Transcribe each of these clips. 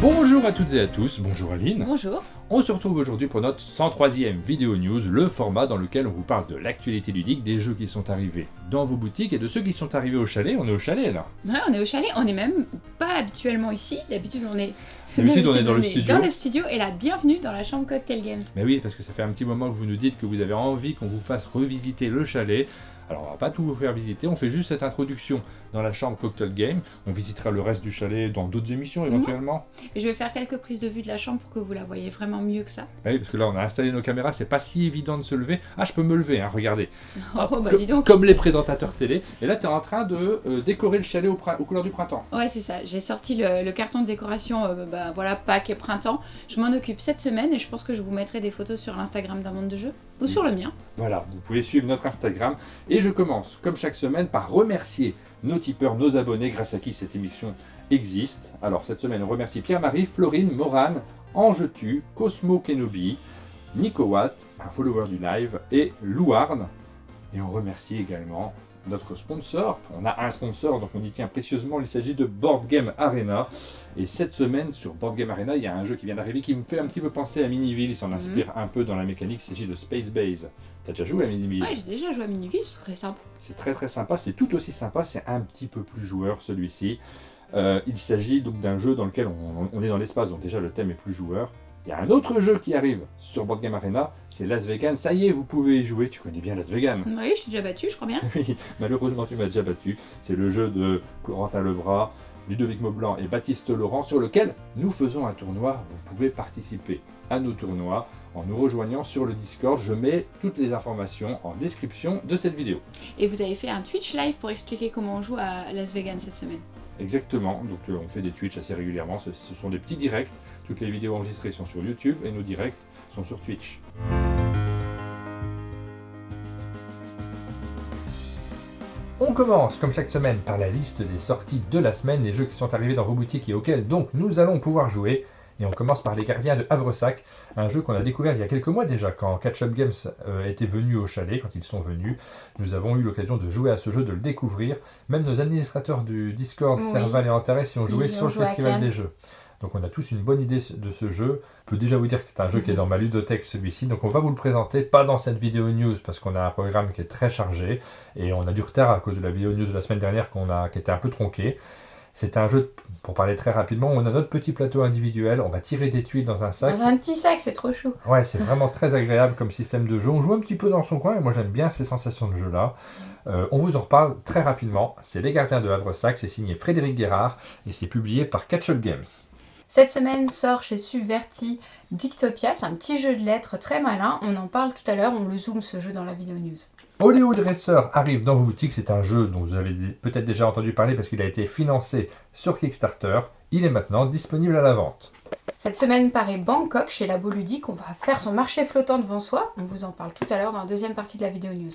Bonjour à toutes et à tous, bonjour Aline. Bonjour. On se retrouve aujourd'hui pour notre 103e vidéo news, le format dans lequel on vous parle de l'actualité ludique, des jeux qui sont arrivés dans vos boutiques et de ceux qui sont arrivés au chalet. On est au chalet là. Ouais, on est au chalet, on est même pas habituellement ici. D'habitude, on est dans le studio. Dans le studio et la bienvenue dans la chambre Cocktail Games. Mais oui, parce que ça fait un petit moment que vous nous dites que vous avez envie qu'on vous fasse revisiter le chalet. Alors on va pas tout vous faire visiter, on fait juste cette introduction dans la chambre Cocktail Game. On visitera le reste du chalet dans d'autres émissions éventuellement. Et je vais faire quelques prises de vue de la chambre pour que vous la voyez vraiment mieux que ça. Bah oui, parce que là on a installé nos caméras, c'est pas si évident de se lever. Ah, je peux me lever, hein, regardez. Oh, bah dis donc. Comme les présentateurs télé. Et là tu es en train de décorer le chalet aux couleurs du printemps. Ouais, c'est ça. J'ai sorti le carton de décoration, voilà, Pâques et printemps. Je m'en occupe cette semaine et je pense que je vous mettrai des photos sur l'Instagram d'un monde de jeu ou sur le mien. Voilà, vous pouvez suivre notre Instagram. Et je commence, comme chaque semaine, par remercier nos tipeurs, nos abonnés, grâce à qui cette émission existe. Alors cette semaine, on remercie Pierre-Marie, Florine, Morane, Ange-Tu, Cosmo Kenobi, Nico Watt, un follower du live, et Louarn. Et on remercie également notre sponsor. On a un sponsor, donc on y tient précieusement. Il s'agit de Board Game Arena. Et cette semaine, sur Board Game Arena, il y a un jeu qui vient d'arriver qui me fait un petit peu penser à Miniville. Il s'en inspire un peu dans la mécanique. Il s'agit de Space Base. T'as déjà joué à Miniville? Ouais, j'ai déjà joué à Miniville, c'est très sympa. C'est très très sympa. C'est tout aussi sympa. C'est un petit peu plus joueur celui-ci. Il s'agit donc d'un jeu dans lequel on est dans l'espace. Donc déjà, le thème est plus joueur. Il y a un autre jeu qui arrive sur Board Game Arena, c'est Las Vegas. Ça y est, vous pouvez y jouer. Tu connais bien Las Vegas. Oui, je t'ai déjà battu, je crois bien. Oui, malheureusement, tu m'as déjà battu. C'est le jeu de Corentin Lebras, Ludovic Maublanc et Baptiste Laurent, sur lequel nous faisons un tournoi. Vous pouvez participer à nos tournois en nous rejoignant sur le Discord. Je mets toutes les informations en description de cette vidéo. Et vous avez fait un Twitch live pour expliquer comment on joue à Las Vegas cette semaine. Exactement, donc on fait des Twitch assez régulièrement. Ce sont des petits directs. Toutes les vidéos enregistrées sont sur YouTube et nos directs sont sur Twitch. On commence, comme chaque semaine, par la liste des sorties de la semaine, les jeux qui sont arrivés dans vos boutiques et auxquels donc nous allons pouvoir jouer. Et on commence par Les Gardiens de Havresac, un jeu qu'on a découvert il y a quelques mois déjà, quand Catch Up Games était venu au chalet, quand ils sont venus. Nous avons eu l'occasion de jouer à ce jeu, de le découvrir. Même nos administrateurs du Discord, Serval et Antares, y ont joué sur le Festival des Jeux. Donc on a tous une bonne idée de ce jeu. Je peux déjà vous dire que c'est un jeu qui est dans ma ludothèque, celui-ci. Donc on va vous le présenter, pas dans cette vidéo news, parce qu'on a un programme qui est très chargé. Et on a du retard à cause de la vidéo news de la semaine dernière qui était un peu tronquée. C'est un jeu, pour parler très rapidement, on a notre petit plateau individuel, on va tirer des tuiles dans un sac. Dans un petit sac, c'est trop chou. Ouais, c'est vraiment très agréable comme système de jeu. On joue un petit peu dans son coin et moi j'aime bien ces sensations de jeu-là. On vous en reparle très rapidement. C'est Les Gardiens de Havresac, c'est signé Frédéric Guérard et c'est publié par Catch Up Games. Cette semaine sort chez Subverti Dictopia, c'est un petit jeu de lettres très malin. On en parle tout à l'heure, on le zoome ce jeu dans la vidéo news. Oléo Dresseur arrive dans vos boutiques, c'est un jeu dont vous avez peut-être déjà entendu parler parce qu'il a été financé sur Kickstarter. Il est maintenant disponible à la vente. Cette semaine paraît Bangkok chez Labo Ludique, on va faire son marché flottant devant soi. On vous en parle tout à l'heure dans la deuxième partie de la vidéo news.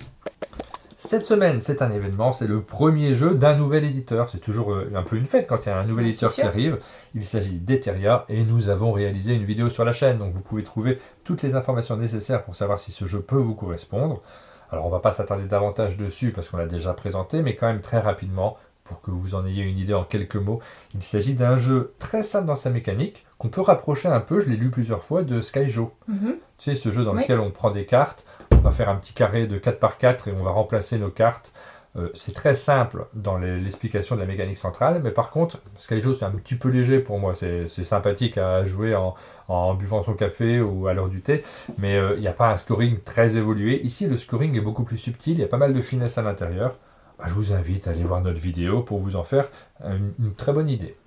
Cette semaine, c'est un événement, c'est le premier jeu d'un nouvel éditeur. C'est toujours un peu une fête quand il y a un nouvel éditeur qui arrive. Il s'agit d'Eteria et nous avons réalisé une vidéo sur la chaîne. Donc vous pouvez trouver toutes les informations nécessaires pour savoir si ce jeu peut vous correspondre. Alors on ne va pas s'attarder davantage dessus parce qu'on l'a déjà présenté, mais quand même très rapidement, pour que vous en ayez une idée en quelques mots. Il s'agit d'un jeu très simple dans sa mécanique, qu'on peut rapprocher un peu, je l'ai lu plusieurs fois, de Skyjo. Tu sais, ce jeu dans lequel on prend des cartes, on va faire un petit carré de 4x4 et on va remplacer nos cartes. C'est très simple dans l'explication de la mécanique centrale, mais par contre, Skyjo c'est un petit peu léger pour moi, c'est sympathique à jouer en buvant son café ou à l'heure du thé, mais il n'y a pas un scoring très évolué. Ici, le scoring est beaucoup plus subtil, il y a pas mal de finesse à l'intérieur. Je vous invite à aller voir notre vidéo pour vous en faire une très bonne idée.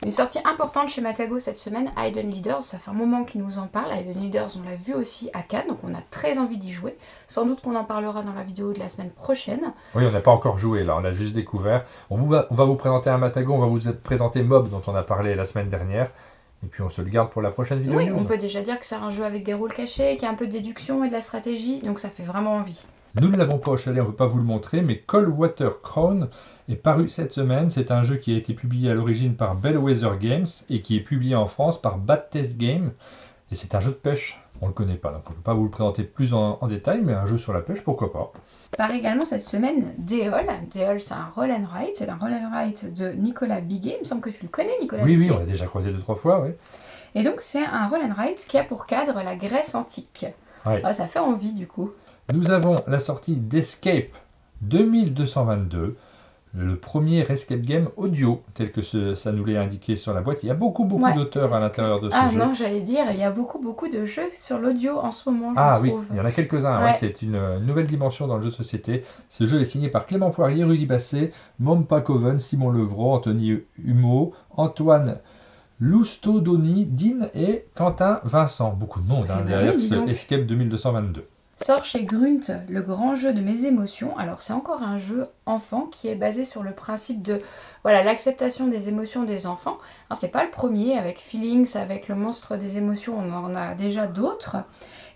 Une sortie importante chez Matago cette semaine, Hidden Leaders, ça fait un moment qu'ils nous en parlent. Hidden Leaders, on l'a vu aussi à Cannes, donc on a très envie d'y jouer. Sans doute qu'on en parlera dans la vidéo de la semaine prochaine. Oui, on n'a pas encore joué là, on a juste découvert. On va vous présenter un Matago, on va vous présenter Mob dont on a parlé la semaine dernière. Et puis on se le garde pour la prochaine vidéo. Oui, on peut déjà dire que c'est un jeu avec des rôles cachés, qui a un peu de déduction et de la stratégie, donc ça fait vraiment envie. Nous ne l'avons pas au chalet, on ne peut pas vous le montrer, mais Coldwater Crown est paru cette semaine. C'est un jeu qui a été publié à l'origine par Bellwether Games et qui est publié en France par Bad Test Game. Et c'est un jeu de pêche. On ne le connaît pas, donc on ne peut pas vous le présenter plus en détail, mais un jeu sur la pêche, pourquoi pas. Part également cette semaine Déol. Déol, c'est un roll and write. C'est un roll and write de Nicolas Biguet. Il me semble que tu le connais, Nicolas Biguet. Oui, on l'a déjà croisé 2-3 fois, oui. Et donc, c'est un roll and write qui a pour cadre la Grèce antique. Ouais. Ah, ça fait envie, du coup. Nous avons la sortie d'Escape 2222, le premier escape game audio, tel que ça nous l'est indiqué sur la boîte. Il y a beaucoup d'auteurs à l'intérieur de ce jeu. Ah non, j'allais dire, il y a beaucoup de jeux sur l'audio en ce moment, je trouve. Oui, il y en a quelques-uns. Ouais, c'est une nouvelle dimension dans le jeu de société. Ce jeu est signé par Clément Poirier, Rudy Basset, Mom Pakoven, Simon Levrault, Anthony Humeau, Antoine Loustodoni, Dean et Quentin Vincent. Beaucoup de monde derrière ce Escape 2222. Sort chez Grunt, le grand jeu de mes émotions. Alors c'est encore un jeu enfant qui est basé sur le principe de l'acceptation des émotions des enfants. Alors, c'est pas le premier, avec Feelings, avec le monstre des émotions, on en a déjà d'autres.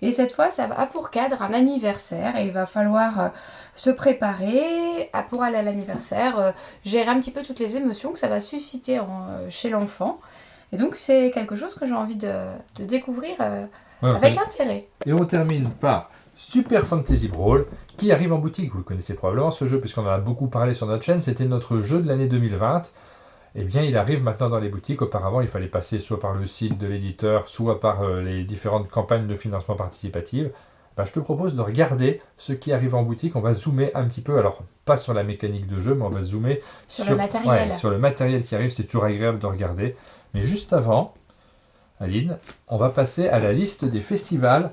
Et cette fois, ça a pour cadre un anniversaire et il va falloir se préparer pour aller à l'anniversaire, gérer un petit peu toutes les émotions que ça va susciter chez l'enfant. Et donc c'est quelque chose que j'ai envie de découvrir avec intérêt. Et on termine par Super Fantasy Brawl, qui arrive en boutique. Vous le connaissez probablement ce jeu, puisqu'on en a beaucoup parlé sur notre chaîne. C'était notre jeu de l'année 2020. Eh bien, il arrive maintenant dans les boutiques. Auparavant, il fallait passer soit par le site de l'éditeur, soit par les différentes campagnes de financement participatif. Je te propose de regarder ce qui arrive en boutique. On va zoomer un petit peu, alors pas sur la mécanique de jeu, mais on va zoomer sur le matériel. Sur le matériel qui arrive. C'est toujours agréable de regarder. Mais juste avant, Aline, on va passer à la liste des festivals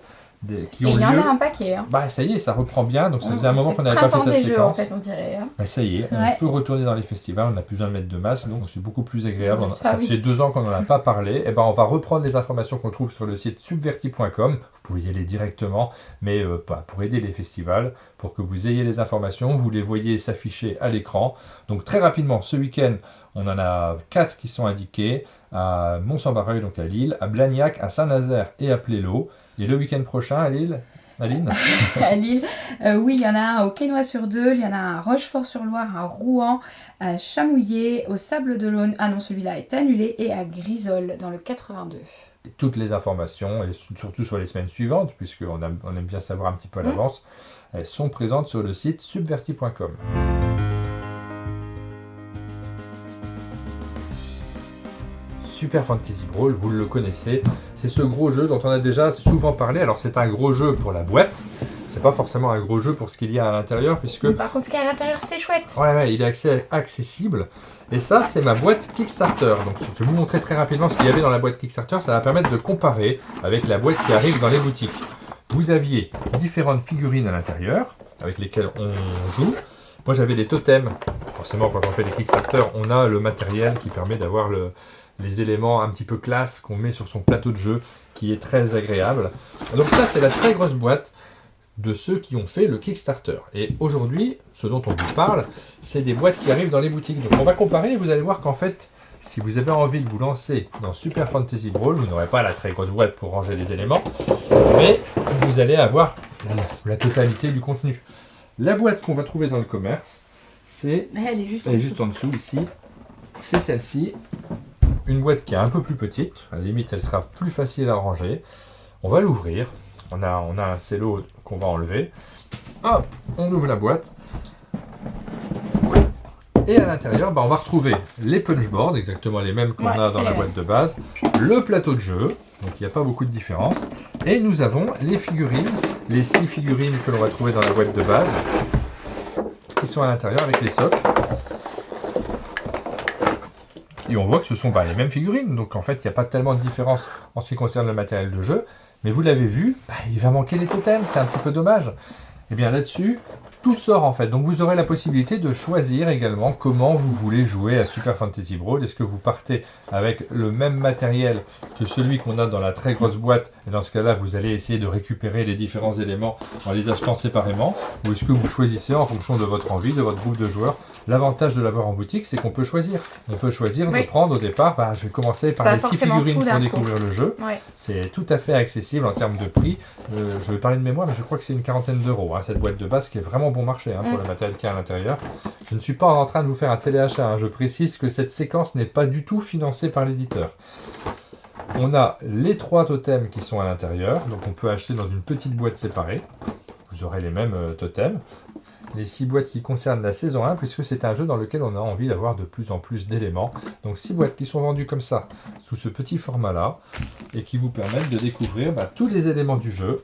qui ont lieu. Il y en a un paquet. Ça y est, ça reprend bien. Donc ça faisait un moment qu'on n'avait pas fait cette séquence. Jeux, en fait, on dirait. Ça y est, on peut retourner dans les festivals. On n'a plus besoin de mettre de masque, donc c'est beaucoup plus agréable. Ça fait 2 ans qu'on n'en a pas parlé. Et on va reprendre les informations qu'on trouve sur le site subverti.com. Vous pouvez y aller directement, mais pour aider les festivals, pour que vous ayez les informations, vous les voyez s'afficher à l'écran. Donc très rapidement, ce week-end, on en a 4 qui sont indiqués, à Mont-Saint-Barreuil, donc à Lille, à Blagnac, à Saint-Nazaire et à Plélo. Et le week-end prochain à Lille, Aline À Lille, oui, il y en a un au Quesnoy-sur-Deûle, il y en a un à Rochefort-sur-Loire, à Rouen, à Chamouillé, au Sable-d'Olonne, ah non, celui-là est annulé, et à Grisol, dans le 82. Et toutes les informations, et surtout sur les semaines suivantes, puisqu'on aime bien savoir un petit peu à l'avance, elles sont présentes sur le site subverti.com. Super Fantasy Brawl, vous le connaissez, c'est ce gros jeu dont on a déjà souvent parlé. Alors c'est un gros jeu pour la boîte, c'est pas forcément un gros jeu pour ce qu'il y a à l'intérieur, puisque... Par contre, ce qu'il y a à l'intérieur, c'est chouette. Ouais, il est accessible. Et ça, c'est ma boîte Kickstarter. Donc je vais vous montrer très rapidement ce qu'il y avait dans la boîte Kickstarter. Ça va permettre de comparer avec la boîte qui arrive dans les boutiques. Vous aviez différentes figurines à l'intérieur, avec lesquelles on joue. Moi j'avais des totems. Forcément, quand on fait des Kickstarter, on a le matériel qui permet d'avoir les éléments un petit peu classe qu'on met sur son plateau de jeu, qui est très agréable. Donc ça, c'est la très grosse boîte de ceux qui ont fait le Kickstarter. Et aujourd'hui, ce dont on vous parle, c'est des boîtes qui arrivent dans les boutiques. Donc on va comparer et vous allez voir qu'en fait, si vous avez envie de vous lancer dans Super Fantasy Brawl, vous n'aurez pas la très grosse boîte pour ranger les éléments, mais vous allez avoir la totalité du contenu. La boîte qu'on va trouver dans le commerce, elle est juste en dessous ici, c'est celle-ci. Une boîte qui est un peu plus petite, à la limite elle sera plus facile à ranger. On va l'ouvrir, on a un cello qu'on va enlever. Hop, on ouvre la boîte. Et à l'intérieur, on va retrouver les punchboards, exactement les mêmes qu'on a dans la boîte de base. Le plateau de jeu, donc il n'y a pas beaucoup de différence. Et nous avons les figurines, les 6 figurines que l'on va trouver dans la boîte de base, qui sont à l'intérieur avec les socles. Et on voit que ce sont les mêmes figurines, donc en fait il n'y a pas tellement de différence en ce qui concerne le matériel de jeu. Mais vous l'avez vu, il va manquer les totems, c'est un petit peu dommage. Et bien là-dessus, tout sort en fait. Donc vous aurez la possibilité de choisir également comment vous voulez jouer à Super Fantasy Brawl. Est-ce que vous partez avec le même matériel que celui qu'on a dans la très grosse boîte, et dans ce cas-là vous allez essayer de récupérer les différents éléments en les achetant séparément, ou est-ce que vous choisissez en fonction de votre envie, de votre groupe de joueurs. L'avantage de l'avoir en boutique, c'est qu'on peut choisir. On peut choisir de prendre au départ, je vais commencer par les 6 figurines pour découvrir le jeu. Ouais. C'est tout à fait accessible en termes de prix. Je vais parler de mémoire, mais je crois que c'est une quarantaine d'euros, cette boîte de base qui est vraiment bon marché pour le matériel qu'il y a à l'intérieur. Je ne suis pas en train de vous faire un téléachat, je précise que cette séquence n'est pas du tout financée par l'éditeur. On a les 3 totems qui sont à l'intérieur, donc on peut acheter dans une petite boîte séparée. Vous aurez les mêmes totems. Les 6 boîtes qui concernent la saison 1, puisque c'est un jeu dans lequel on a envie d'avoir de plus en plus d'éléments. Donc 6 boîtes qui sont vendues comme ça, sous ce petit format-là, et qui vous permettent de découvrir tous les éléments du jeu.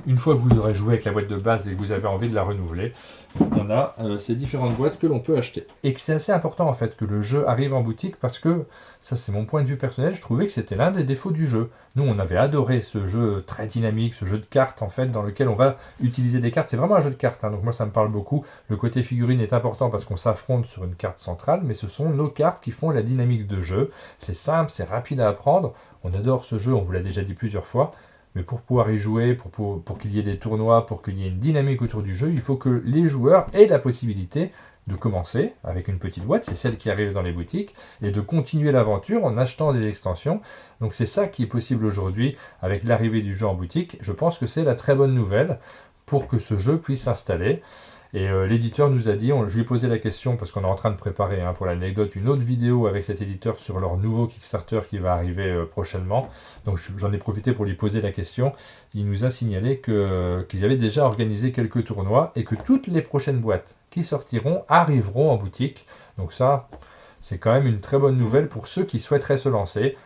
Une fois que vous aurez joué avec la boîte de base et que vous avez envie de la renouveler, on a ces différentes boîtes que l'on peut acheter. Et que c'est assez important en fait que le jeu arrive en boutique parce que, ça c'est mon point de vue personnel, je trouvais que c'était l'un des défauts du jeu. Nous on avait adoré ce jeu très dynamique, ce jeu de cartes en fait, dans lequel on va utiliser des cartes. C'est vraiment un jeu de cartes, donc moi ça me parle beaucoup. Le côté figurine est important parce qu'on s'affronte sur une carte centrale, mais ce sont nos cartes qui font la dynamique de jeu. C'est simple, c'est rapide à apprendre. On adore ce jeu, on vous l'a déjà dit plusieurs fois. Mais pour pouvoir y jouer, pour qu'il y ait des tournois, pour qu'il y ait une dynamique autour du jeu, il faut que les joueurs aient la possibilité de commencer avec une petite boîte, c'est celle qui arrive dans les boutiques, et de continuer l'aventure en achetant des extensions. Donc c'est ça qui est possible aujourd'hui avec l'arrivée du jeu en boutique. Je pense que c'est la très bonne nouvelle pour que ce jeu puisse s'installer. Et l'éditeur nous a dit, je lui ai posé la question parce qu'on est en train de préparer pour l'anecdote une autre vidéo avec cet éditeur sur leur nouveau Kickstarter qui va arriver prochainement. Donc j'en ai profité pour lui poser la question. Il nous a signalé qu'ils avaient déjà organisé quelques tournois et que toutes les prochaines boîtes qui sortiront arriveront en boutique. Donc ça, c'est quand même une très bonne nouvelle pour ceux qui souhaiteraient se lancer.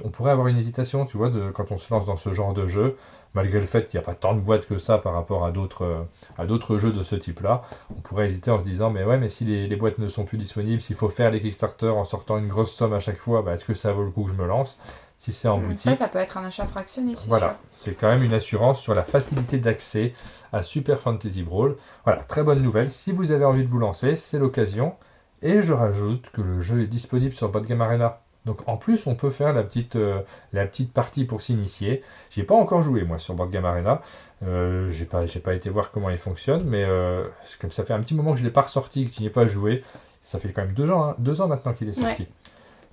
On pourrait avoir une hésitation, tu vois, quand on se lance dans ce genre de jeu, malgré le fait qu'il n'y a pas tant de boîtes que ça par rapport à d'autres jeux de ce type-là. On pourrait hésiter en se disant, mais si les boîtes ne sont plus disponibles, s'il faut faire les Kickstarter en sortant une grosse somme à chaque fois, est-ce que ça vaut le coup que je me lance? Si c'est en boutique. Ça peut être un achat fractionné, c'est voilà, sûr. c'est quand même une assurance sur la facilité d'accès à Super Fantasy Brawl. Voilà, très bonne nouvelle. Si vous avez envie de vous lancer, c'est l'occasion. Et je rajoute que le jeu est disponible sur Board Game Arena. Donc en plus, on peut faire la petite partie pour s'initier. J'y ai pas encore joué, moi, sur Board Game Arena. J'ai pas été voir comment il fonctionne, mais comme ça fait un petit moment que je ne l'ai pas ressorti, que je n'y ai pas joué. Ça fait quand même 2 ans, 2 ans maintenant qu'il est sorti. Ouais.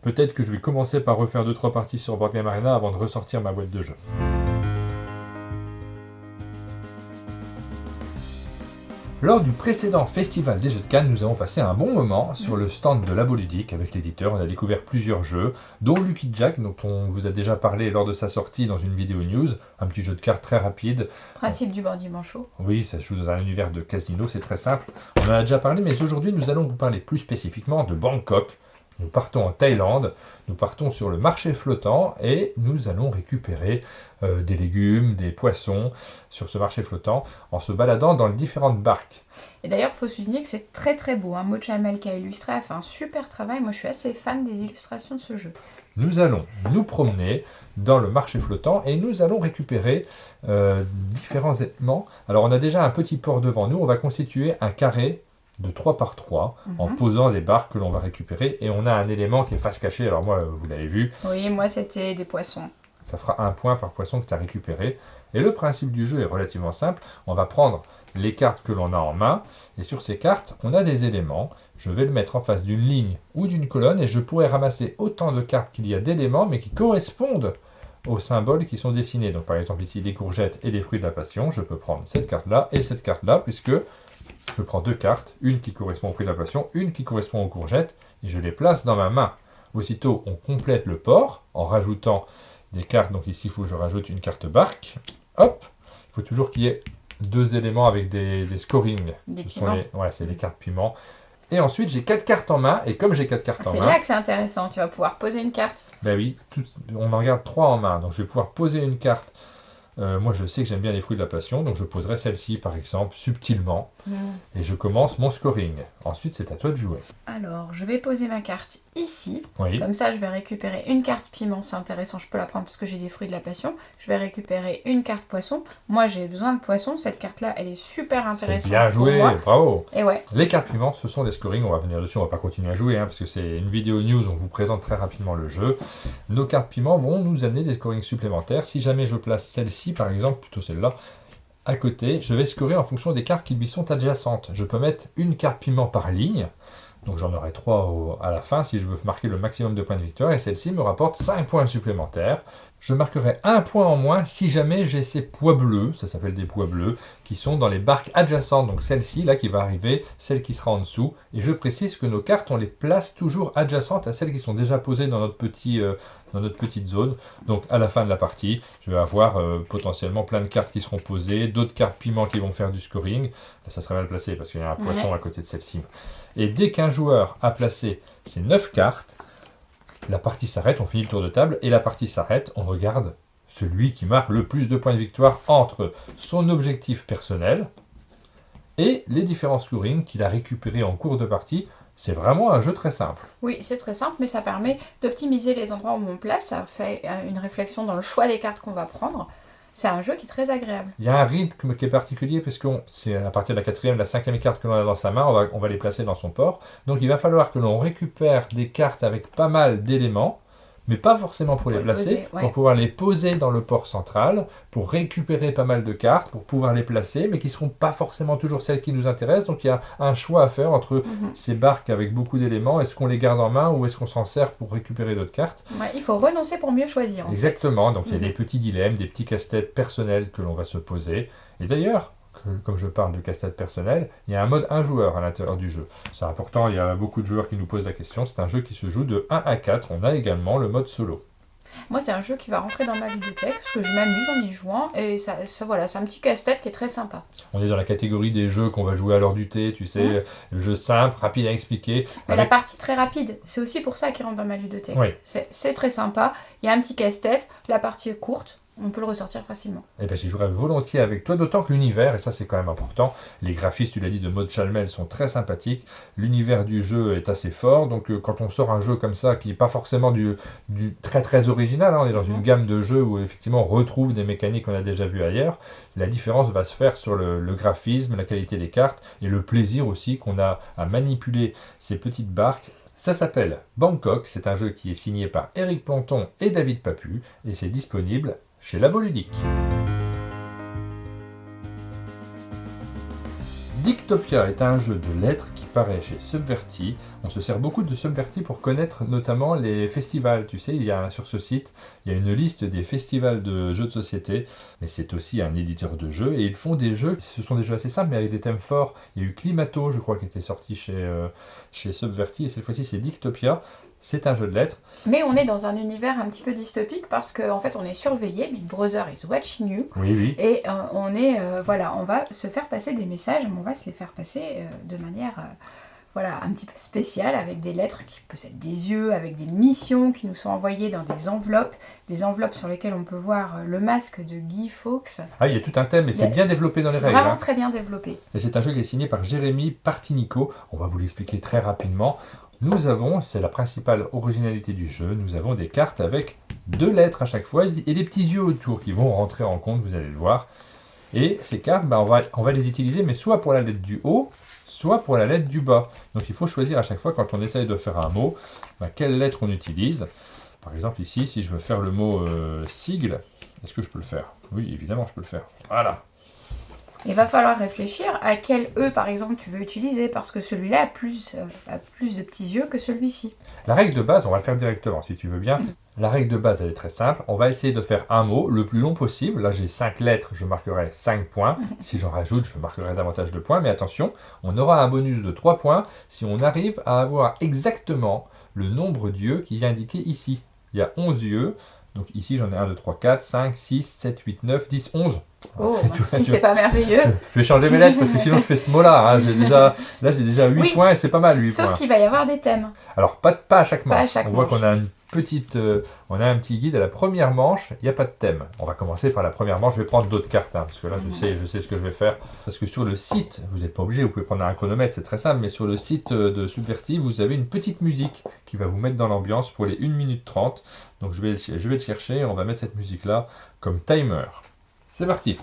Peut-être que je vais commencer par refaire 2-3 parties sur Board Game Arena avant de ressortir ma boîte de jeu. Lors du précédent festival des jeux de Cannes, nous avons passé un bon moment sur le stand de Labo Ludique avec l'éditeur. On a découvert plusieurs jeux, dont Lucky Jack, dont on vous a déjà parlé lors de sa sortie dans une vidéo news. Un petit jeu de cartes très rapide. Principe du board manchot. Oui, ça se joue dans un univers de casino, c'est très simple. On en a déjà parlé, mais aujourd'hui nous allons vous parler plus spécifiquement de Bangkok. Nous partons en Thaïlande, nous partons sur le marché flottant et nous allons récupérer des légumes, des poissons sur ce marché flottant en se baladant dans les différentes barques. Et d'ailleurs, il faut souligner que c'est très très beau. Maud Chamel qui a illustré a fait un super travail. Moi, je suis assez fan des illustrations de ce jeu. Nous allons nous promener dans le marché flottant et nous allons récupérer différents éléments. Alors, on a déjà un petit port devant nous. On va constituer un carré de 3 par 3 en posant les barres que l'on va récupérer et on a un élément qui est face cachée. Alors moi, vous l'avez vu. Oui, moi c'était des poissons. Ça fera 1 point par poisson que tu as récupéré. Et le principe du jeu est relativement simple. On va prendre les cartes que l'on a en main et sur ces cartes, on a des éléments. Je vais le mettre en face d'une ligne ou d'une colonne et je pourrai ramasser autant de cartes qu'il y a d'éléments mais qui correspondent aux symboles qui sont dessinés. Donc par exemple ici, les courgettes et les fruits de la passion. Je peux prendre cette carte-là et cette carte-là puisque je prends 2 cartes, une qui correspond aux fruits de la passion, une qui correspond aux courgettes, et je les place dans ma main. Aussitôt, on complète le port en rajoutant des cartes. Donc ici, il faut que je rajoute une carte barque. Hop, il faut toujours qu'il y ait 2 éléments avec des scorings. C'est les cartes piments. Et ensuite, j'ai 4 cartes en main, et comme j'ai 4 cartes en main... C'est là que c'est intéressant, tu vas pouvoir poser une carte. Ben oui, on en garde 3 en main, donc je vais pouvoir poser une carte. Moi, je sais que j'aime bien les fruits de la passion, donc je poserai celle-ci, par exemple, subtilement. Et je commence mon scoring. Ensuite, c'est à toi de jouer. Alors, je vais poser ma carte ici. Oui. Comme ça, je vais récupérer une carte piment. C'est intéressant, je peux la prendre parce que j'ai des fruits de la passion. Je vais récupérer une carte poisson. Moi, j'ai besoin de poisson. Cette carte-là, elle est super intéressante. C'est bien joué, bravo. Et ouais. Les cartes piment, ce sont les scorings. On va venir dessus, on va pas continuer à jouer, parce que c'est une vidéo news, on vous présente très rapidement le jeu. Nos cartes piment vont nous amener des scorings supplémentaires. Si jamais je place celle-ci, par exemple, plutôt celle-là, à côté, je vais scorer en fonction des cartes qui lui sont adjacentes. Je peux mettre une carte piment par ligne, donc j'en aurai 3 à la fin si je veux marquer le maximum de points de victoire, et celle-ci me rapporte 5 points supplémentaires. Je marquerai 1 point en moins si jamais j'ai ces pois bleus, ça s'appelle des pois bleus, qui sont dans les barques adjacentes, donc celle-ci là qui va arriver, celle qui sera en dessous, et je précise que nos cartes, on les place toujours adjacentes à celles qui sont déjà posées dans notre petit dans notre petite zone. Donc à la fin de la partie, je vais avoir potentiellement plein de cartes qui seront posées, d'autres cartes piment qui vont faire du scoring. Là, ça serait mal placé parce qu'il y a un poisson à côté de celle-ci. Et dès qu'un joueur a placé ses 9 cartes, la partie s'arrête, on finit le tour de table, et la partie s'arrête, on regarde celui qui marque le plus de points de victoire entre son objectif personnel et les différents scorings qu'il a récupérés en cours de partie. C'est vraiment un jeu très simple. Oui, c'est très simple, mais ça permet d'optimiser les endroits où on place. Ça fait une réflexion dans le choix des cartes qu'on va prendre. C'est un jeu qui est très agréable. Il y a un rythme qui est particulier parce que c'est à partir de la 4e, la 5e carte que l'on a dans sa main, on va les placer dans son port. Donc il va falloir que l'on récupère des cartes avec pas mal d'éléments, mais pas forcément pour les placer, pour pouvoir les poser dans le port central, pour récupérer pas mal de cartes, pour pouvoir les placer, mais qui ne seront pas forcément toujours celles qui nous intéressent. Donc il y a un choix à faire entre ces barques avec beaucoup d'éléments. Est-ce qu'on les garde en main ou est-ce qu'on s'en sert pour récupérer d'autres cartes? Il faut renoncer pour mieux choisir. Exactement, donc il y a des petits dilemmes, des petits casse-têtes personnels que l'on va se poser. Et d'ailleurs, comme je parle de casse-tête personnel, il y a un mode 1 joueur à l'intérieur du jeu. C'est important, il y a beaucoup de joueurs qui nous posent la question. C'est un jeu qui se joue de 1 à 4. On a également le mode solo. Moi, c'est un jeu qui va rentrer dans ma ludothèque parce que je m'amuse en y jouant. Et ça voilà, c'est un petit casse-tête qui est très sympa. On est dans la catégorie des jeux qu'on va jouer à l'heure du thé, tu sais, le jeu simple, rapide à expliquer. Mais la partie très rapide, c'est aussi pour ça qu'il rentre dans ma ludothèque. Oui. C'est très sympa. Il y a un petit casse-tête, la partie est courte. On peut le ressortir facilement. Eh bien, j'y jouerai volontiers avec toi, d'autant que l'univers, et ça c'est quand même important, les graphismes, tu l'as dit, de Maud Chalmel sont très sympathiques, l'univers du jeu est assez fort, donc quand on sort un jeu comme ça, qui n'est pas forcément du très très original, on est dans une gamme de jeux où effectivement on retrouve des mécaniques qu'on a déjà vues ailleurs, la différence va se faire sur le graphisme, la qualité des cartes, et le plaisir aussi qu'on a à manipuler ces petites barques. Ça s'appelle Bangkok, c'est un jeu qui est signé par Éric Planton et David Papu, et c'est disponible chez Labo Ludique. Dictopia est un jeu de lettres qui paraît chez Subverti. On se sert beaucoup de Subverti pour connaître notamment les festivals. Tu sais, sur ce site, il y a une liste des festivals de jeux de société, mais c'est aussi un éditeur de jeux et ils font des jeux, ce sont des jeux assez simples mais avec des thèmes forts. Il y a eu Climato, je crois, qui était sorti chez Subverti et cette fois-ci c'est Dictopia. C'est un jeu de lettres. Mais on est dans un univers un petit peu dystopique parce qu'en fait on est surveillé, Big Brother is watching you. Oui. Et on va se faire passer des messages, mais on va se les faire passer de manière un petit peu spéciale avec des lettres qui possèdent des yeux, avec des missions qui nous sont envoyées dans des enveloppes sur lesquelles on peut voir le masque de Guy Fawkes. Ah, il y a tout un thème et c'est bien développé dans les règles. C'est vraiment très bien développé. Et c'est un jeu qui est signé par Jérémy Partinico. On va vous l'expliquer très rapidement. Nous avons, c'est la principale originalité du jeu, nous avons des cartes avec 2 lettres à chaque fois et des petits yeux autour qui vont rentrer en compte, vous allez le voir. Et ces cartes, on va les utiliser, mais soit pour la lettre du haut, soit pour la lettre du bas. Donc il faut choisir à chaque fois, quand on essaye de faire un mot, quelle lettre on utilise. Par exemple ici, si je veux faire le mot sigle, est-ce que je peux le faire? Oui, évidemment, je peux le faire. Voilà. Il va falloir réfléchir à quel E, par exemple, tu veux utiliser, parce que celui-là a plus de petits yeux que celui-ci. La règle de base, on va le faire directement, si tu veux bien. La règle de base, elle est très simple. On va essayer de faire un mot le plus long possible. Là, j'ai 5 lettres, je marquerai 5 points. Si j'en rajoute, je marquerai davantage de points. Mais attention, on aura un bonus de 3 points si on arrive à avoir exactement le nombre d'yeux qui est indiqué ici. Il y a 11 yeux. Donc ici, j'en ai 1, 2, 3, 4, 5, 6, 7, 8, 9, 10, 11. Oh, si c'est pas merveilleux. Je vais changer mes lettres parce que sinon je fais ce mot-là. Hein. J'ai déjà 8 points et c'est pas mal 8 points. Sauf qu'il va y avoir des thèmes. Alors, pas à chaque manche. On voit qu'on a on a un petit guide à la première manche, il n'y a pas de thème. On va commencer par la première manche, je vais prendre d'autres cartes, parce que là je sais ce que je vais faire. Parce que sur le site, vous n'êtes pas obligé, vous pouvez prendre un chronomètre, c'est très simple, mais sur le site de Subverti, vous avez une petite musique qui va vous mettre dans l'ambiance pour les 1 minute 30. Donc je vais le chercher et on va mettre cette musique-là comme timer. C'est parti.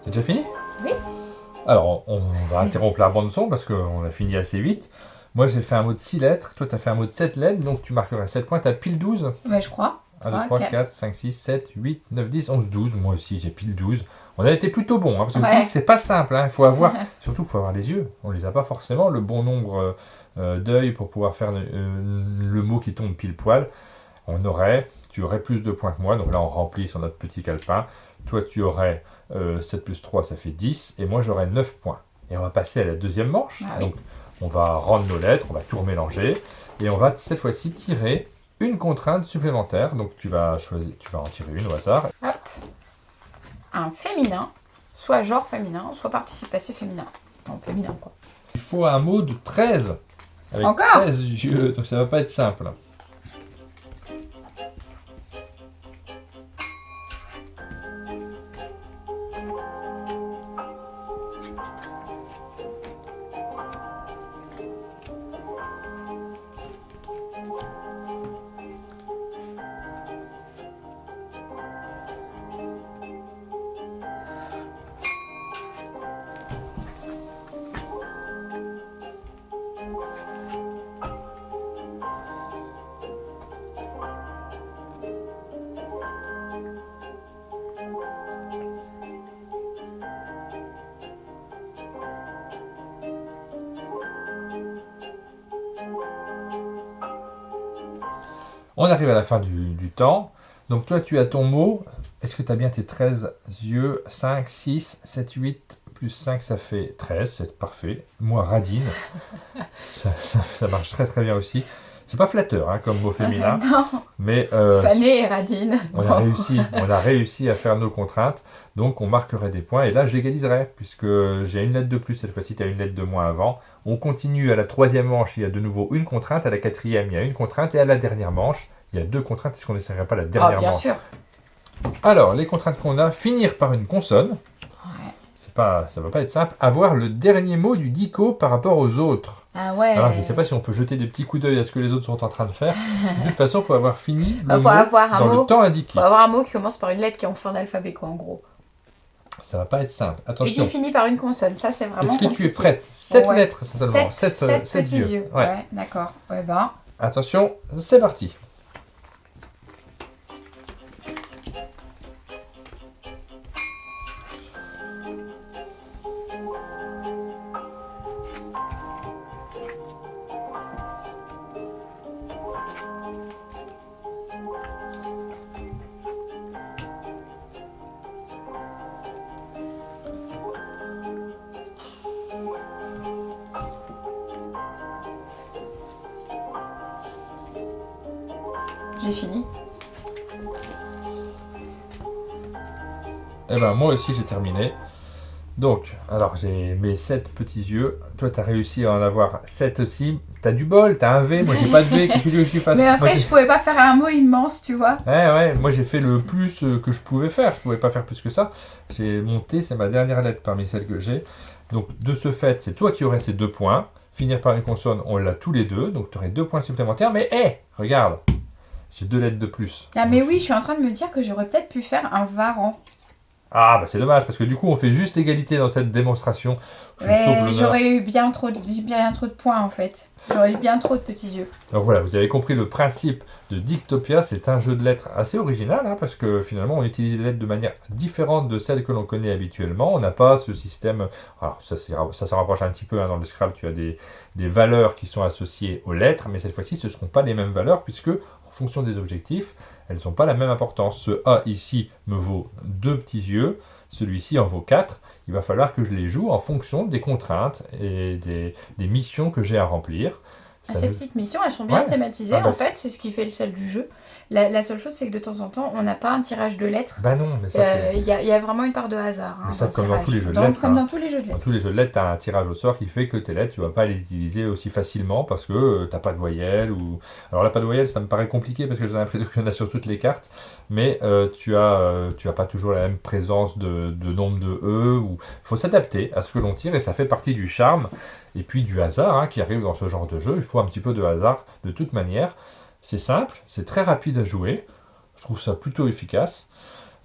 C'est déjà fini? Oui. Alors, on va interrompre la bande son parce qu'on a fini assez vite. Moi, j'ai fait un mot de 6 lettres. Toi, tu as fait un mot de 7 lettres. Donc, tu marquerais 7 points. Tu as pile 12. Ouais, je crois. 1, 2, 3, 4, 5, 6, 7, 8, 9, 10, 11, 12. Moi aussi, j'ai pile 12. On a été plutôt bon. Parce que Ouais. 12, c'est pas simple. Il faut avoir, surtout, il faut avoir les yeux. On les a pas forcément. Le bon nombre d'œil pour pouvoir faire le mot qui tombe pile poil. Tu aurais plus de points que moi. Donc là, on remplit sur notre petit calepin. Toi, tu aurais 7 plus 3, ça fait 10. Et moi, j'aurais 9 points. Et on va passer à la deuxième manche. Ah oui. Donc, on va rendre nos lettres, on va tout remélanger. Et on va cette fois-ci tirer une contrainte supplémentaire. Donc, tu vas en tirer une au hasard. Hop. Un féminin, soit genre féminin, soit participe passé féminin. Non, féminin, quoi. Il faut un mot de 13. Avec Encore 13 yeux. Donc, ça va pas être simple. On arrive à la fin du temps. Donc toi, tu as ton mot. Est-ce que tu as bien tes 13 yeux? 5, 6, 7, 8, plus 5, ça fait 13. C'est parfait. Moi, radine. Ça marche très très bien aussi. C'est pas flatteur comme mot féminin. Non, Mais Fanny et Radine. on a réussi à faire nos contraintes. Donc on marquerait des points. Et là, j'égaliserai. Puisque j'ai une lettre de plus. Cette fois-ci, tu as une lettre de moins avant. On continue à la troisième manche. Il y a de nouveau une contrainte. À la quatrième, il y a une contrainte. Et à la dernière manche, il y a 2 contraintes. Est-ce qu'on n'essaierait pas la dernière Ah, bien manche? sûr. Alors, les contraintes qu'on a, finir par une consonne. Ouais. Ça va pas être simple. Avoir le dernier mot du dico par rapport aux autres. Ah ouais. Alors, je ne sais pas si on peut jeter des petits coups d'œil à ce que les autres sont en train de faire. De toute façon, il faut avoir fini le Faut mot avoir un dans mot. le temps indiqué. Faut avoir un mot qui commence par une lettre qui est en fin d'alphabet, quoi, en gros. Ça va pas être simple. Et Attention. qui finit par une consonne. Ça, c'est vraiment Est-ce que tu compliqué. es prête? 7 Ouais. lettres, c'est seulement. 7 7 petits yeux. Ouais, d'accord. Ouais, ben. Attention, c'est parti. J'ai fini. Eh ben, moi aussi, j'ai terminé. Donc, alors, j'ai mes 7 petits yeux. Toi, tu as réussi à en avoir 7 aussi. Tu as du bol, tu as un V. Moi, j'ai pas de V. Qu'est-ce que tu veux que je fasse? Mais après, Moi, je pouvais pas faire un mot immense, tu vois. ouais, moi, j'ai fait le plus que je pouvais faire. Je pouvais pas faire plus que ça. J'ai monté, c'est ma dernière lettre parmi celles que j'ai. Donc, de ce fait, c'est toi qui aurais ces 2 points. Finir par une consonne, on l'a tous les deux. Donc, tu aurais 2 points supplémentaires. Mais, regarde, j'ai 2 lettres de plus. Ah, mais Donc, oui, je suis en train de me dire que j'aurais peut-être pu faire un varan. Ah, bah c'est dommage, parce que du coup, on fait juste égalité dans cette démonstration. Je me sauve Ouais, l'honneur. j'aurais eu bien trop de points, en fait. J'aurais eu bien trop de petits yeux. Donc voilà, vous avez compris le principe de Dictopia. C'est un jeu de lettres assez original, parce que finalement, on utilise les lettres de manière différente de celle que l'on connaît habituellement. On n'a pas ce système... Alors, ça se rapproche un petit peu, dans le Scrabble, tu as des valeurs qui sont associées aux lettres, mais cette fois-ci, ce ne seront pas les mêmes valeurs, puisque, en fonction des objectifs, elles n'ont pas la même importance. Ce A ici me vaut 2 petits yeux, celui-ci en vaut 4. Il va falloir que je les joue en fonction des contraintes et des missions que j'ai à remplir. Ces petites missions, elles sont bien Ouais. thématisées. Ah bah, En fait, c'est ce qui fait le sel du jeu. La seule chose, c'est que de temps en temps, on n'a pas un tirage de lettres. Bah non, mais ça c'est... Il y a vraiment une part de hasard. Mais ça, dans le comme dans tirage. tous les jeux de lettres, Comme hein. dans tous les jeux de Dans lettres. tous les jeux de lettres, tu as un tirage au sort qui fait que tes lettres, tu ne vas pas les utiliser aussi facilement parce que tu n'as pas de voyelles. Alors là, pas de voyelles, ça me paraît compliqué parce que j'ai l'impression qu'il y en a sur toutes les cartes. Mais tu as pas toujours la même présence de nombre de E. Il faut s'adapter à ce que l'on tire et ça fait partie du charme et puis du hasard qui arrive dans ce genre de jeu. Il faut un petit peu de hasard de toute manière. C'est simple, c'est très rapide à jouer. Je trouve ça plutôt efficace.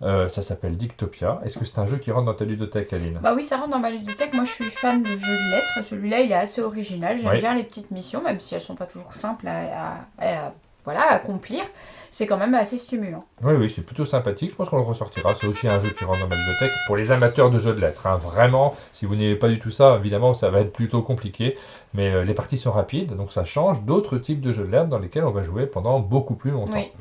Ça s'appelle Dictopia. Est-ce que c'est un jeu qui rentre dans ta ludothèque, Aline? Bah oui, ça rentre dans ma ludothèque. Moi, je suis fan de jeux de lettres. Celui-là, il est assez original. J'aime bien les petites missions, même si elles sont pas toujours simples à accomplir. C'est quand même assez stimulant. Oui, c'est plutôt sympathique. Je pense qu'on le ressortira. C'est aussi un jeu qui rentre dans ma bibliothèque pour les amateurs de jeux de lettres. Hein. Vraiment, si vous n'aimez pas du tout ça, évidemment, ça va être plutôt compliqué. Mais les parties sont rapides, donc ça change d'autres types de jeux de lettres dans lesquels on va jouer pendant beaucoup plus longtemps. Oui.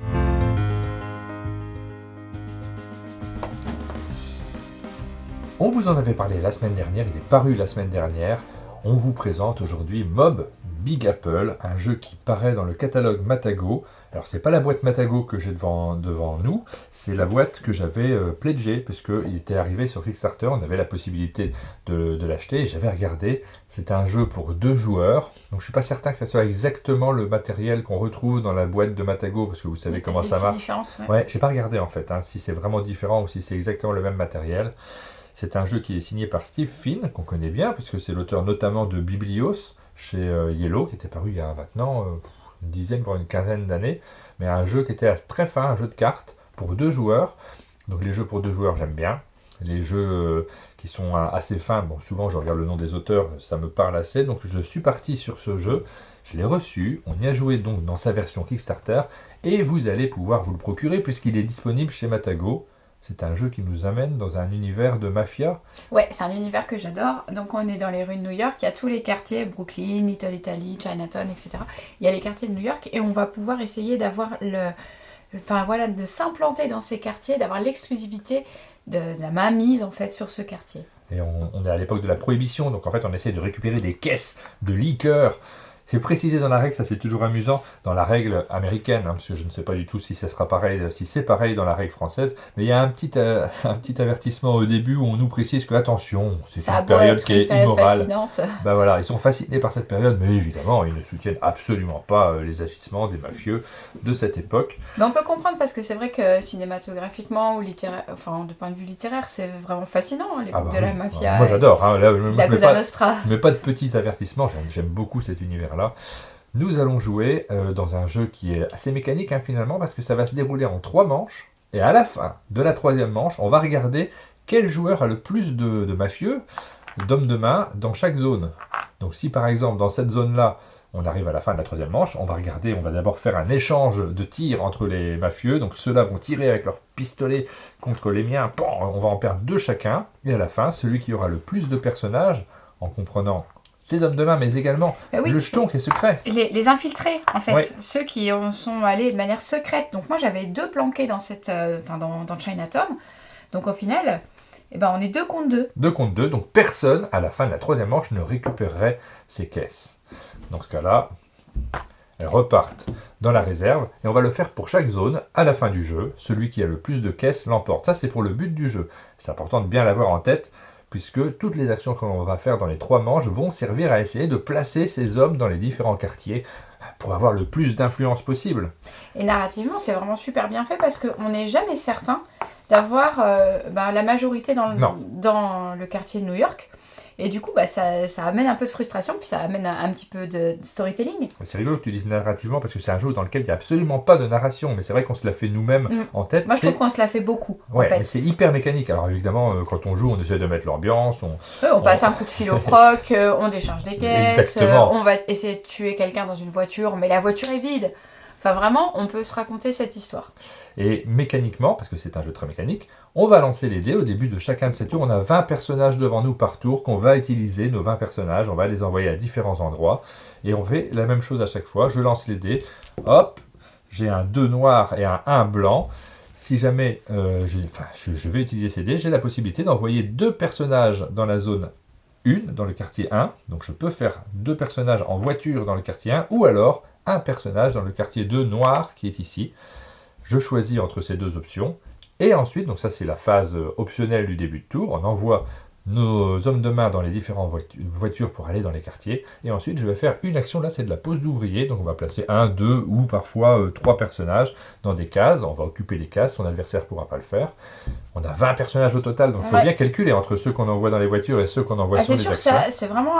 On vous en avait parlé la semaine dernière, il est paru la semaine dernière. On vous présente aujourd'hui Mob Big Apple, un jeu qui paraît dans le catalogue Matago. Alors c'est pas la boîte Matago que j'ai devant nous, c'est la boîte que j'avais pledgée, puisqu'il était arrivé sur Kickstarter, on avait la possibilité de l'acheter, et j'avais regardé, c'était un jeu pour 2 joueurs, donc je suis pas certain que ça soit exactement le matériel qu'on retrouve dans la boîte de Matago, parce que vous savez comment ça marche. Ouais, j'ai pas regardé en fait, si c'est vraiment différent ou si c'est exactement le même matériel. C'est un jeu qui est signé par Steve Finn, qu'on connaît bien, puisque c'est l'auteur notamment de Biblios, chez Yellow, qui était paru il y a maintenant une dizaine, voire une quinzaine d'années, mais un jeu qui était très fin, un jeu de cartes pour 2 joueurs. Donc les jeux pour 2 joueurs, j'aime bien. Les jeux qui sont assez fins, bon, souvent je regarde le nom des auteurs, ça me parle assez, donc je suis parti sur ce jeu, je l'ai reçu, on y a joué donc dans sa version Kickstarter, et vous allez pouvoir vous le procurer puisqu'il est disponible chez Matago. C'est un jeu qui nous amène dans un univers de mafia. Ouais, c'est un univers que j'adore. Donc on est dans les rues de New York, il y a tous les quartiers, Brooklyn, Little Italy, Chinatown, etc. Il y a les quartiers de New York et on va pouvoir essayer d'avoir de s'implanter dans ces quartiers, d'avoir l'exclusivité de la mainmise en fait sur ce quartier. Et on est à l'époque de la prohibition, donc en fait on essaie de récupérer des caisses de liqueurs. C'est précisé dans la règle, ça c'est toujours amusant, dans la règle américaine, parce que je ne sais pas du tout si ça sera pareil, si c'est pareil dans la règle française, mais il y a un petit avertissement au début où on nous précise que attention, c'est une période qui est immorale. Fascinante. Ben voilà, ils sont fascinés par cette période, mais évidemment ils ne soutiennent absolument pas les agissements des mafieux de cette époque. Mais on peut comprendre parce que c'est vrai que cinématographiquement ou littéraire, enfin de point de vue littéraire, c'est vraiment fascinant l'époque de la mafia. Moi j'adore, la Cosa Nostra. Mais pas de petits avertissements, j'aime beaucoup cet univers-là. Nous allons jouer dans un jeu qui est assez mécanique finalement, parce que ça va se dérouler en 3 manches, et à la fin de la 3e manche, on va regarder quel joueur a le plus de mafieux, d'hommes de main, dans chaque zone. Donc si par exemple dans cette zone-là, on arrive à la fin de la 3e manche, on va d'abord faire un échange de tirs entre les mafieux, donc ceux-là vont tirer avec leur pistolet contre les miens, on va en perdre 2 chacun, et à la fin, celui qui aura le plus de personnages, en comprenant ces hommes de main, mais également le jeton qui est secret. Les infiltrés, en fait. Ceux qui en sont allés de manière secrète. Donc moi, j'avais 2 planqués dans dans Chinatown. Donc au final, on est 2 contre 2. 2 contre 2, donc personne, à la fin de la 3e manche, ne récupérerait ces caisses. Dans ce cas-là, elles repartent dans la réserve, et on va le faire pour chaque zone, à la fin du jeu. Celui qui a le plus de caisses l'emporte. Ça, c'est pour le but du jeu. C'est important de bien l'avoir en tête, puisque toutes les actions qu'on va faire dans les 3 manches vont servir à essayer de placer ces hommes dans les différents quartiers pour avoir le plus d'influence possible. Et narrativement, c'est vraiment super bien fait parce qu'on n'est jamais certain d'avoir la majorité dans le quartier de New York. Et du coup, ça amène un peu de frustration, puis ça amène un petit peu de storytelling. C'est rigolo que tu dises narrativement, parce que c'est un jeu dans lequel il n'y a absolument pas de narration, mais c'est vrai qu'on se l'a fait nous-mêmes en tête. Moi, je trouve qu'on se l'a fait beaucoup, en fait. Mais c'est hyper mécanique. Alors évidemment, quand on joue, on essaie de mettre l'ambiance. On passe un coup de fil au proc, on décharge des caisses, on va essayer de tuer quelqu'un dans une voiture, mais la voiture est vide. Enfin, vraiment, on peut se raconter cette histoire. Et mécaniquement, parce que c'est un jeu très mécanique, on va lancer les dés. Au début de chacun de ces tours, on a 20 personnages devant nous par tour qu'on va utiliser, nos 20 personnages, on va les envoyer à différents endroits. Et on fait la même chose à chaque fois. Je lance les dés, hop, j'ai un 2 noir et un 1 blanc. Si jamais je vais utiliser ces dés, j'ai la possibilité d'envoyer 2 personnages dans la zone 1, dans le quartier 1. Donc je peux faire 2 personnages en voiture dans le quartier 1, ou alors un personnage dans le quartier 2 noir qui est ici. Je choisis entre ces 2 options. Et ensuite, donc ça c'est la phase optionnelle du début de tour, on envoie nos hommes de main dans les différentes voitures pour aller dans les quartiers. Et ensuite, je vais faire une action, là c'est de la pose d'ouvrier. Donc on va placer 1, 2 ou parfois 3 personnages dans des cases. On va occuper les cases, son adversaire ne pourra pas le faire. On a 20 personnages au total, donc il faut bien calculer entre ceux qu'on envoie dans les voitures et ceux qu'on envoie sur les actions. C'est sûr que c'est vraiment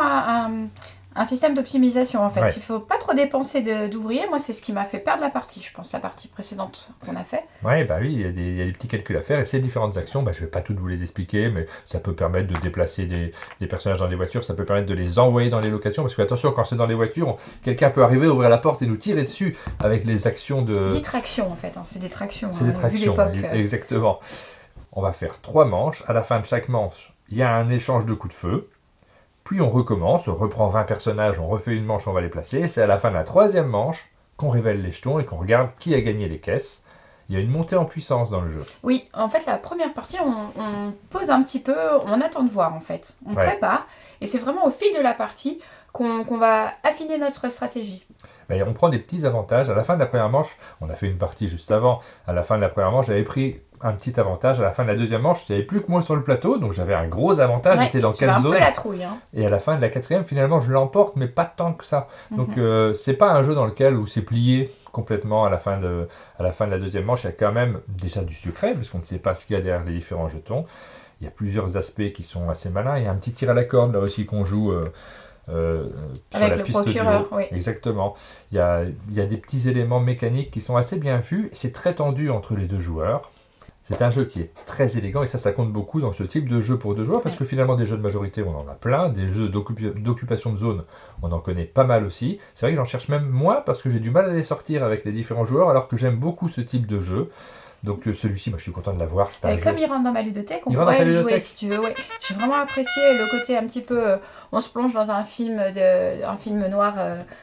Un système d'optimisation en fait. Ouais. Il faut pas trop dépenser d'ouvriers. Moi, c'est ce qui m'a fait perdre la partie, je pense, la partie précédente qu'on a fait. Ouais, bah oui, il y a des petits calculs à faire et ces différentes actions, bah, je vais pas toutes vous les expliquer, mais ça peut permettre de déplacer des personnages dans les voitures, ça peut permettre de les envoyer dans les locations, parce que attention, quand c'est dans les voitures, quelqu'un peut arriver, ouvrir la porte et nous tirer dessus avec les actions de... Distraction en fait, hein. C'est des tractions. C'est des tractions, exactement. On va faire 3 manches. À la fin de chaque manche, il y a un échange de coups de feu. Puis on recommence, on reprend 20 personnages, on refait une manche, on va les placer. Et c'est à la fin de la 3e manche qu'on révèle les jetons et qu'on regarde qui a gagné les caisses. Il y a une montée en puissance dans le jeu. Oui, en fait, la première partie, on pose un petit peu, on attend de voir en fait. On prépare, et c'est vraiment au fil de la partie qu'on va affiner notre stratégie. Ben, on prend des petits avantages. À la fin de la première manche, on a fait une partie juste avant. À la fin de la première manche, j'avais pris un petit avantage. À la fin de la 2e manche, il n'y avait plus que moi sur le plateau, donc j'avais un gros avantage. J'étais dans 4 zones. Un peu la trouille. Hein. Et à la fin de la 4e, finalement, je l'emporte, mais pas tant que ça. Donc, c'est pas un jeu dans lequel où c'est plié complètement à la fin de la 2e manche. Il y a quand même déjà du secret, puisqu'on ne sait pas ce qu'il y a derrière les différents jetons. Il y a plusieurs aspects qui sont assez malins. Il y a un petit tir à la corde, là aussi, qu'on joue... sur avec la le piste procureur, oui. Exactement. Il y a des petits éléments mécaniques qui sont assez bien vus. C'est très tendu entre les deux joueurs. C'est un jeu qui est très élégant et ça compte beaucoup dans ce type de jeu pour 2 joueurs parce que finalement des jeux de majorité on en a plein, des jeux d'occupation de zone on en connaît pas mal aussi. C'est vrai que j'en cherche même moins parce que j'ai du mal à les sortir avec les différents joueurs alors que j'aime beaucoup ce type de jeu. Donc celui-ci, moi je suis content de l'avoir. Comme il rentre dans ma ludothèque, on pourrait le jouer si tu veux. Ouais. J'ai vraiment apprécié le côté un petit peu... on se plonge dans un film noir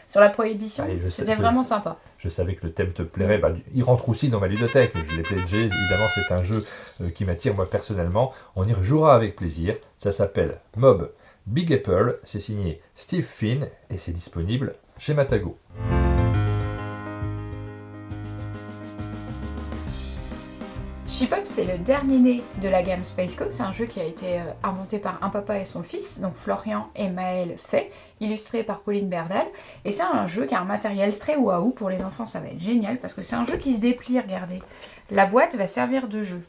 sur la prohibition. C'était vraiment sympa. Je savais que le thème te plairait. Bah, il rentre aussi dans ma ludothèque. Je l'ai pledgé. Évidemment, c'est un jeu qui m'attire moi personnellement. On y rejouera avec plaisir. Ça s'appelle Mob Big Apple. C'est signé Steve Finn et c'est disponible chez Matago. Ship Up, c'est le dernier né de la gamme Space Coast. C'est un jeu qui a été inventé par un papa et son fils, donc Florian et Maël Fay, illustré par Pauline Berdal. Et c'est un jeu qui a un matériel très waouh. Pour les enfants, ça va être génial parce que c'est un jeu qui se déplie, regardez. La boîte va servir de jeu.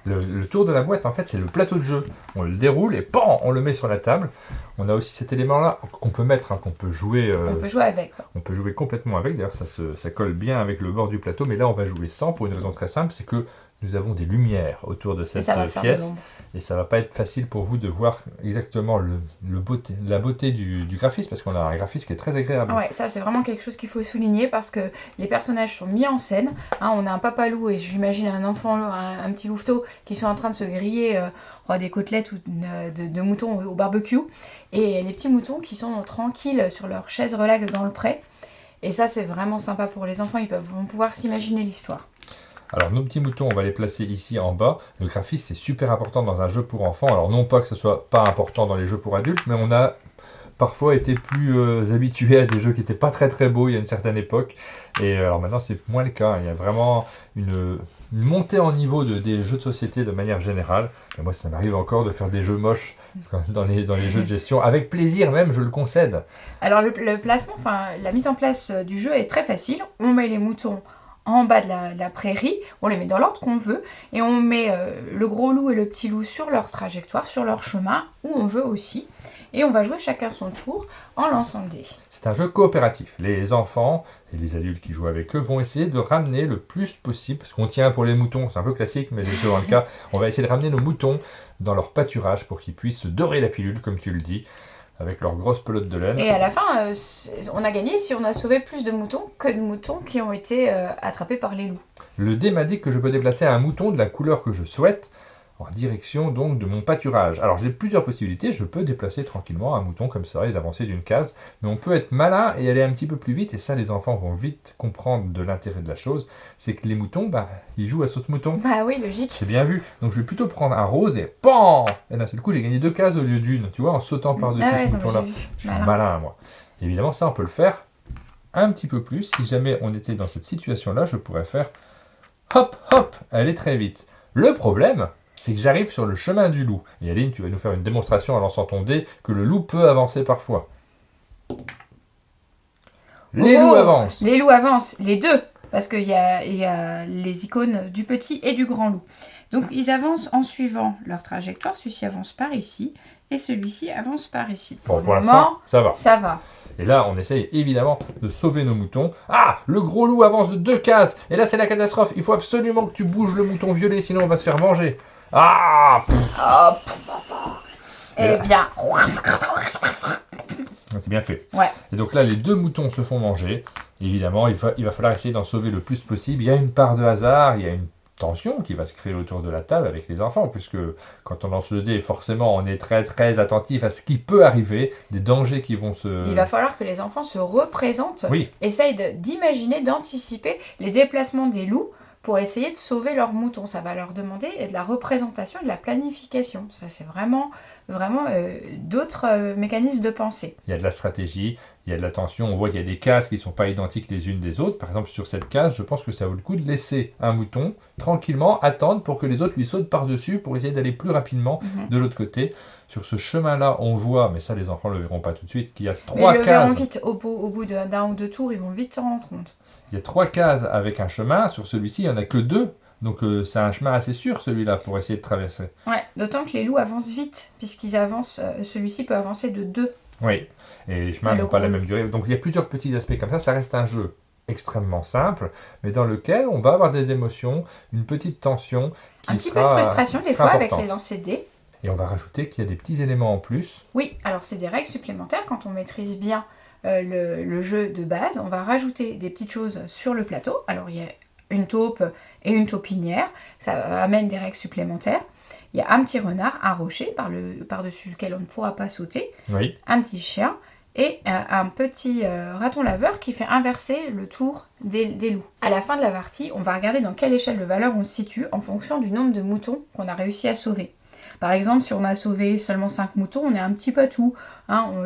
Le tour de la boîte, en fait, c'est le plateau de jeu. On le déroule et pan, on le met sur la table. On a aussi cet élément-là qu'on peut mettre, qu'on peut jouer. On peut jouer avec. On peut jouer complètement avec. D'ailleurs, ça colle bien avec le bord du plateau. Mais là, on va jouer sans pour une raison très simple, c'est que nous avons des lumières autour de cette pièce et ça va pas être facile pour vous de voir exactement la beauté du graphisme parce qu'on a un graphisme qui est très agréable. Ouais, ça c'est vraiment quelque chose qu'il faut souligner parce que les personnages sont mis en scène. On a un papa loup et j'imagine un enfant, un petit louveteau qui sont en train de se griller des côtelettes ou de moutons au barbecue et les petits moutons qui sont tranquilles sur leur chaise relax dans le pré. Et ça c'est vraiment sympa pour les enfants, vont pouvoir s'imaginer l'histoire. Alors nos petits moutons, on va les placer ici en bas. Le graphisme, c'est super important dans un jeu pour enfants. Alors non pas que ce soit pas important dans les jeux pour adultes, mais on a parfois été plus habitués à des jeux qui n'étaient pas très très beaux il y a une certaine époque. Et alors maintenant, c'est moins le cas. Il y a vraiment une montée en niveau des jeux de société de manière générale. Et moi, ça m'arrive encore de faire des jeux moches dans les jeux de gestion. Avec plaisir même, je le concède. Alors le placement, la mise en place du jeu est très facile. On met les moutons en bas de la prairie, on les met dans l'ordre qu'on veut, et on met le gros loup et le petit loup sur leur trajectoire, sur leur chemin, où on veut aussi, et on va jouer chacun son tour en lançant le dé. C'est un jeu coopératif. Les enfants et les adultes qui jouent avec eux vont essayer de ramener le plus possible, parce qu'on tient pour les moutons, c'est un peu classique, mais c'est souvent le cas, on va essayer de ramener nos moutons dans leur pâturage pour qu'ils puissent se dorer la pilule, comme tu le dis, avec leurs grosses pelotes de laine. Et à la fin, on a gagné si on a sauvé plus de moutons que de moutons qui ont été attrapés par les loups. Le dé m'a dit que je peux déplacer un mouton de la couleur que je souhaite, en direction donc de mon pâturage. Alors j'ai plusieurs possibilités, je peux déplacer tranquillement un mouton comme ça et d'avancer d'une case, mais on peut être malin et aller un petit peu plus vite, et ça les enfants vont vite comprendre de l'intérêt de la chose, c'est que les moutons, ils jouent à saute-mouton. Bah oui, logique. C'est bien vu, donc je vais plutôt prendre un rose et PAN! Et d'un seul coup j'ai gagné 2 cases au lieu d'une, tu vois, en sautant par-dessus ce mouton-là. Je suis malin, moi. Et évidemment ça on peut le faire un petit peu plus, si jamais on était dans cette situation-là, je pourrais faire hop, hop, aller très vite. Le problème, c'est que j'arrive sur le chemin du loup. Et Aline, tu vas nous faire une démonstration en lançant ton dé que le loup peut avancer parfois. Les loups avancent. Les loups avancent, les deux, parce qu'il y a les icônes du petit et du grand loup. Donc ils avancent en suivant leur trajectoire. Celui-ci avance par ici et celui-ci avance par ici. Bon, pour l'instant, ça va. Ça va. Et là, on essaye évidemment de sauver nos moutons. Ah, le gros loup avance de 2 cases. Et là, c'est la catastrophe. Il faut absolument que tu bouges le mouton violet, sinon on va se faire manger. Ah Eh bien. C'est bien fait. Ouais. Et donc là, les 2 moutons se font manger. Évidemment, il va falloir essayer d'en sauver le plus possible. Il y a une part de hasard, il y a une tension qui va se créer autour de la table avec les enfants, puisque quand on lance le dé, forcément, on est très très attentif à ce qui peut arriver, des dangers qui vont se... Il va falloir que les enfants se représentent, essayent d'imaginer, d'anticiper les déplacements des loups pour essayer de sauver leurs moutons. Ça va leur demander de la représentation et de la planification. Ça, c'est vraiment d'autres mécanismes de pensée. Il y a de la stratégie, il y a de l'attention. On voit qu'il y a des cases qui ne sont pas identiques les unes des autres. Par exemple, sur cette case, je pense que ça vaut le coup de laisser un mouton tranquillement attendre pour que les autres lui sautent par-dessus pour essayer d'aller plus rapidement de l'autre côté. Sur ce chemin-là, on voit, mais ça les enfants ne le verront pas tout de suite, qu'il y a 3 cases. Ils le verront vite, au bout d'un ou 2 tours, ils vont vite se rendre compte. Il y a 3 cases avec un chemin. Sur celui-ci, il n'y en a que 2. Donc c'est un chemin assez sûr, celui-là, pour essayer de traverser. Ouais, d'autant que les loups avancent vite, puisqu'ils avancent, celui-ci peut avancer de 2. Oui, et les chemins n'ont pas la même durée. Donc il y a plusieurs petits aspects comme ça. Ça reste un jeu extrêmement simple, mais dans lequel on va avoir des émotions, une petite tension qui un petit peu de frustration des fois avec les lancers de dés. Et on va rajouter qu'il y a des petits éléments en plus. Oui, alors c'est des règles supplémentaires. Quand on maîtrise bien le jeu de base, on va rajouter des petites choses sur le plateau. Alors il y a une taupe et une taupinière, ça amène des règles supplémentaires. Il y a un petit renard, un rocher par-dessus lequel on ne pourra pas sauter, un petit chien et un petit raton laveur qui fait inverser le tour des loups. À la fin de la partie, on va regarder dans quelle échelle de valeur on se situe en fonction du nombre de moutons qu'on a réussi à sauver. Par exemple, si on a sauvé seulement 5 moutons, on est un petit patou.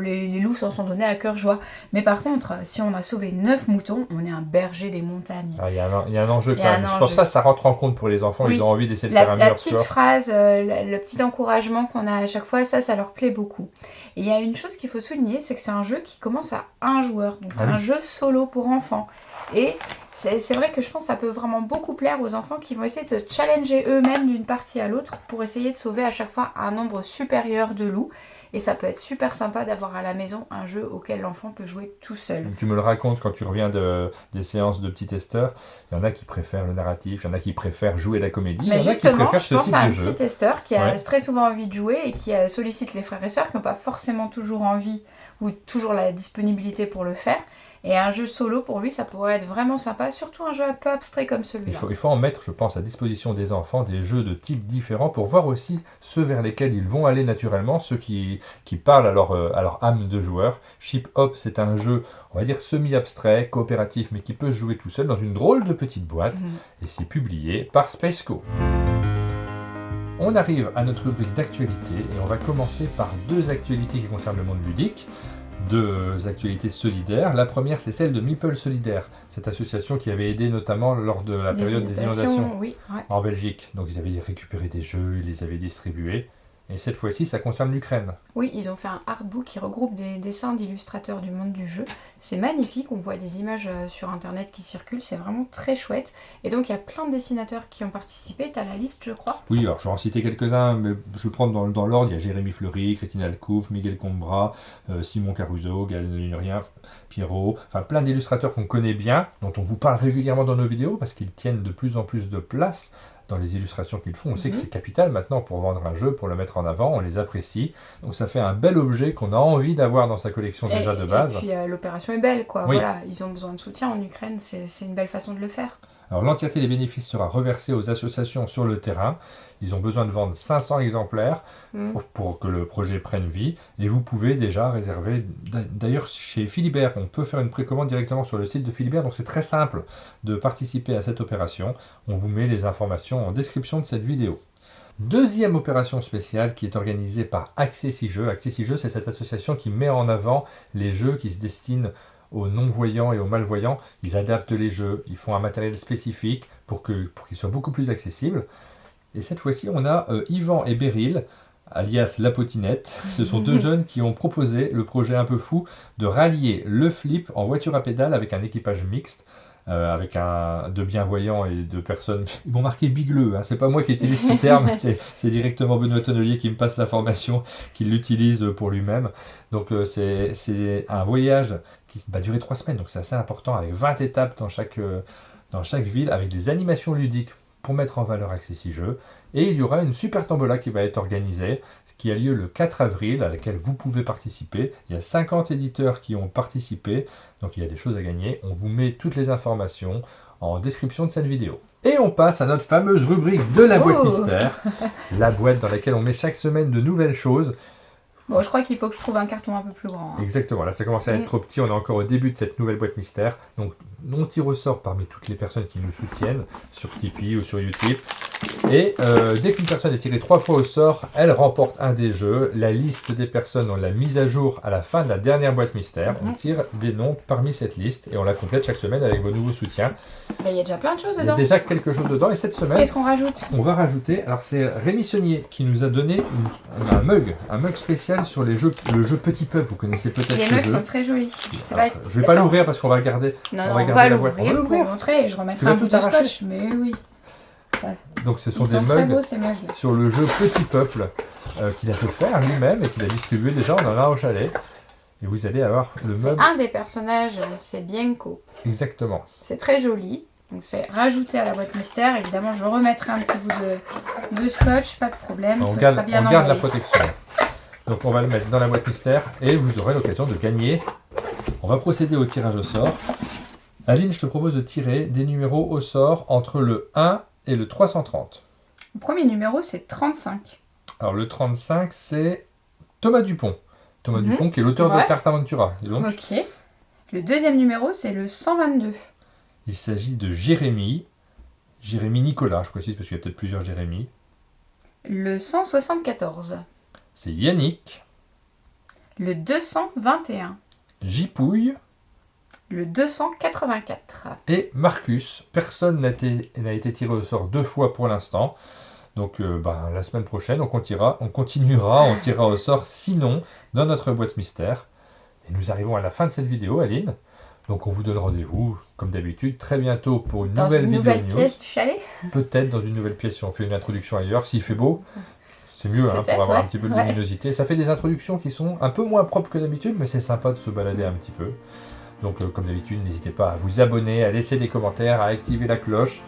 Les loups s'en sont donnés à cœur joie. Mais par contre, si on a sauvé 9 moutons, on est un berger des montagnes. Il y a un enjeu quand même. Je pense que ça rentre en compte pour les enfants. Ils ont envie d'essayer de faire un meilleur score. La petite phrase, le petit encouragement qu'on a à chaque fois, ça leur plaît beaucoup. Et il y a une chose qu'il faut souligner, c'est que c'est un jeu qui commence à un joueur. Donc c'est un jeu solo pour enfants. Et c'est vrai que je pense que ça peut vraiment beaucoup plaire aux enfants qui vont essayer de se challenger eux-mêmes d'une partie à l'autre pour essayer de sauver à chaque fois un nombre supérieur de loups. Et ça peut être super sympa d'avoir à la maison un jeu auquel l'enfant peut jouer tout seul. Tu me le racontes quand tu reviens des séances de petits testeurs. Il y en a qui préfèrent le narratif, il y en a qui préfèrent jouer la comédie. Mais justement, je pense à un petit testeur qui a très souvent envie de jouer et qui sollicite les frères et sœurs qui n'ont pas forcément toujours envie ou toujours la disponibilité pour le faire. Et un jeu solo, pour lui, ça pourrait être vraiment sympa, surtout un jeu un peu abstrait comme celui-là. Il faut en mettre, je pense, à disposition des enfants des jeux de types différents pour voir aussi ceux vers lesquels ils vont aller naturellement, ceux qui parlent à leur âme de joueur. Ship Hop, c'est un jeu, on va dire, semi-abstrait, coopératif, mais qui peut se jouer tout seul dans une drôle de petite boîte. Et c'est publié par Spaceco. On arrive à notre rubrique d'actualité et on va commencer par 2 actualités qui concernent le monde ludique. 2 actualités solidaires. La première, c'est celle de Meeple Solidaire, cette association qui avait aidé notamment lors de la période des inondations en Belgique. Donc ils avaient récupéré des jeux, ils les avaient distribués. Et cette fois-ci, ça concerne l'Ukraine. Oui, ils ont fait un artbook qui regroupe des dessins d'illustrateurs du monde du jeu. C'est magnifique, on voit des images sur internet qui circulent, c'est vraiment très chouette. Et donc il y a plein de dessinateurs qui ont participé, tu as la liste je crois. Oui, alors je vais en citer quelques-uns, mais je vais prendre dans l'ordre. Il y a Jérémy Fleury, Christine Alcouf, Miguel Combra, Simon Caruso, Gaël Lunurien, Pierrot, enfin plein d'illustrateurs qu'on connaît bien, dont on vous parle régulièrement dans nos vidéos parce qu'ils tiennent de plus en plus de place dans les illustrations qu'ils font. On sait que c'est capital maintenant pour vendre un jeu, pour le mettre en avant, on les apprécie. Donc ça fait un bel objet qu'on a envie d'avoir dans sa collection déjà de base. Et puis l'opération est belle, quoi. Oui. Voilà, ils ont besoin de soutien en Ukraine, c'est une belle façon de le faire. Alors l'entièreté des bénéfices sera reversée aux associations sur le terrain. Ils ont besoin de vendre 500 exemplaires pour que le projet prenne vie. Et vous pouvez déjà réserver. D'ailleurs, chez Philibert, on peut faire une précommande directement sur le site de Philibert. Donc c'est très simple de participer à cette opération. On vous met les informations en description de cette vidéo. Deuxième opération spéciale qui est organisée par Accessi-Jeux. Accessi-Jeux, c'est cette association qui met en avant les jeux qui se destinent aux non-voyants et aux malvoyants. Ils adaptent les jeux, ils font un matériel spécifique pour qu'ils soient beaucoup plus accessibles. Et cette fois-ci, on a Yvan et Beryl, alias La Potinette. Ce sont 2 jeunes qui ont proposé le projet un peu fou de rallier le flip en voiture à pédale avec un équipage mixte. avec de bienvoyants et de personnes. Ils m'ont marqué bigleux, hein. C'est pas moi qui utilise ce terme, c'est directement Benoît Tonnelier qui me passe l'information, qui l'utilise pour lui-même. Donc c'est un voyage qui va durer 3 semaines, donc c'est assez important, avec 20 étapes dans chaque ville, avec des animations ludiques pour mettre en valeur Accessi Jeux. Et il y aura une super tombola qui va être organisée, qui a lieu le 4 avril, à laquelle vous pouvez participer. Il y a 50 éditeurs qui ont participé, donc il y a des choses à gagner. On vous met toutes les informations en description de cette vidéo. Et on passe à notre fameuse rubrique de la boîte mystère, la boîte dans laquelle on met chaque semaine de nouvelles choses. Bon, je crois qu'il faut que je trouve un carton un peu plus grand. Hein. Exactement, là ça commence à être trop petit, on est encore au début de cette nouvelle boîte mystère. Donc on tire au sort parmi toutes les personnes qui nous soutiennent, sur Tipeee ou sur Utip. Et dès qu'une personne est tirée 3 fois au sort, elle remporte un des jeux. La liste des personnes, on l'a mise à jour à la fin de la dernière boîte mystère. On tire des noms parmi cette liste et on la complète chaque semaine avec vos nouveaux soutiens. Il y a déjà plein de choses dedans. Il y a déjà quelque chose dedans et cette semaine... Qu'est-ce qu'on rajoute? On va rajouter, alors c'est Rémi Saunier qui nous a donné un mug spécial sur le jeu Petit Peuple. Vous connaissez peut-être ce jeu. Les mugs sont très jolis. Alors, je vais pas l'ouvrir parce qu'on va regarder. Non, on va l'ouvrir pour vous montrer et je remettrai un bout de scotch. Mais oui. Donc ce sont des mugs sur le jeu Petit Peuple qu'il a fait faire lui-même et qu'il a distribué déjà, on en a au chalet. Et vous allez avoir le mug. C'est un des personnages, c'est Bienko. Exactement. C'est très joli. Donc c'est rajouté à la boîte mystère. Évidemment, je remettrai un petit bout de scotch, pas de problème. On garde la protection. Donc on va le mettre dans la boîte mystère et vous aurez l'occasion de gagner. On va procéder au tirage au sort. Aline, je te propose de tirer des numéros au sort entre le 1 et le 330. Le premier numéro, c'est 35. Alors le 35, c'est Thomas Dupont. Thomas Dupont qui est l'auteur de Carte Aventura. Donc, ok. Le deuxième numéro, c'est le 122. Il s'agit de Jérémy. Jérémy Nicolas, je précise parce qu'il y a peut-être plusieurs Jérémy. Le 174. C'est Yannick. Le 221. Jipouille. Le 284. Et Marcus. Personne n'a été tiré au sort 2 fois pour l'instant. Donc la semaine prochaine, on tirera au sort 6 noms dans notre boîte mystère. Et nous arrivons à la fin de cette vidéo, Aline. Donc on vous donne rendez-vous, comme d'habitude, très bientôt pour une nouvelle vidéo. Dans une nouvelle pièce du chalet. Peut-être dans une nouvelle pièce si on fait une introduction ailleurs. S'il fait beau, c'est mieux pour avoir un petit peu de luminosité. Ça fait des introductions qui sont un peu moins propres que d'habitude, mais c'est sympa de se balader un petit peu. Donc comme d'habitude, n'hésitez pas à vous abonner, à laisser des commentaires, à activer la cloche.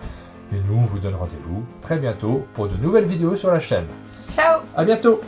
Et nous, on vous donne rendez-vous très bientôt pour de nouvelles vidéos sur la chaîne. Ciao! À bientôt!